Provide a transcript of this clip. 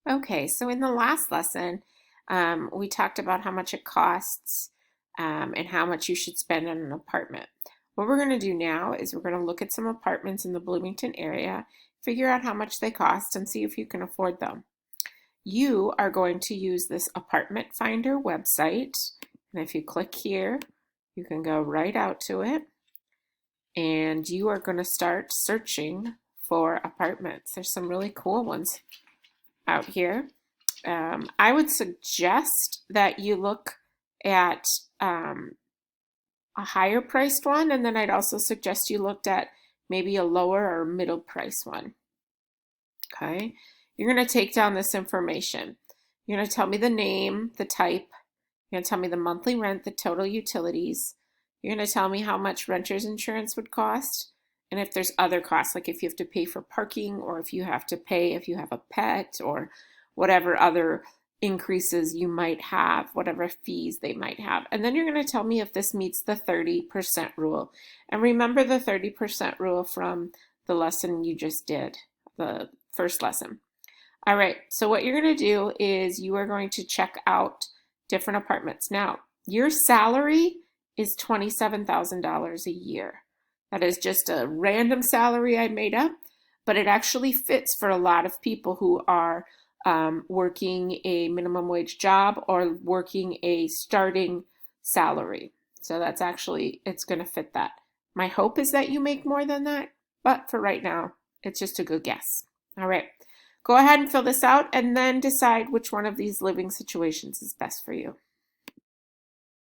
Okay, so in the last lesson, we talked about how much it costs and how much you should spend on an apartment. What we're going to do now is we're going to look at some apartments in the Bloomington area, figure out how much they cost, and see if you can afford them. You are going to use this apartment finder website, and if you click here, you can go right out to it, and you are going to start searching for apartments. There's some really cool ones out here. I would suggest that you look at a higher priced one, and then I'd also suggest you looked at maybe a lower or middle price one. Okay, you're going to take down this information. You're going to tell me the name, the type, you're going to tell me the monthly rent, the total utilities. You're going to tell me how much renter's insurance would cost, and if there's other costs, like if you have to pay for parking, or if you have to pay if you have a pet, or whatever other increases you might have, whatever fees they might have. And then you're going to tell me if this meets the 30% rule. And remember the 30% rule from the lesson you just did, the first lesson. All right, so what you're going to do is you are going to check out different apartments. Now, your salary is $27,000 a year. That is just a random salary I made up, but it actually fits for a lot of people who are working a minimum wage job or working a starting salary. So that's actually, it's going to fit that. My hope is that you make more than that, but for right now, it's just a good guess. All right, go ahead and fill this out and then decide which one of these living situations is best for you.